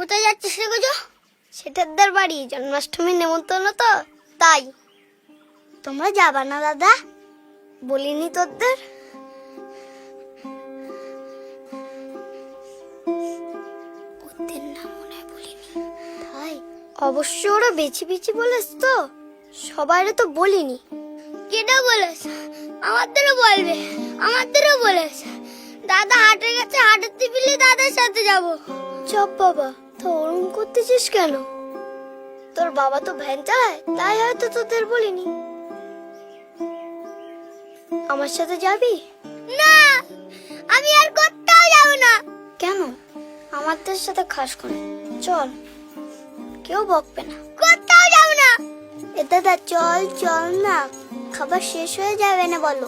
কোথায় যাচ্ছিস রে গোজো? সেটারদার বাড়ি, জন্মাষ্টমীর নেমন্তন্ন তো, তাই। তোমরা যাবা না দাদা? বলিনি তোদের? ওদের নাম মনে হয় বলিনি। তাই অবশ্য ওরা বেছি বেছি বলেছ তো, সবাইরে তো বলিনি। কেটা বলেছ? আমাদেরও বলবে, আমাদেরও বলেছ। দাদা হাটে গেছে, হাটের টিফিলে দাদার সাথে যাব। চপ বাবা, তো ওরম করতেছিস কেন? তোর বাবা তো ভ্যান চালায়, তাই হয়তো তোদের বলিনি। আমার সাথে যাবি? না, আমি আর কোথাও যাব না। কেন? আমাদের সাথে খাস করে, চল, কেউ বকবে না। কোথাও যাব না। এ দাদা চল চল না, খাবার শেষ হয়ে যাবে না বলো।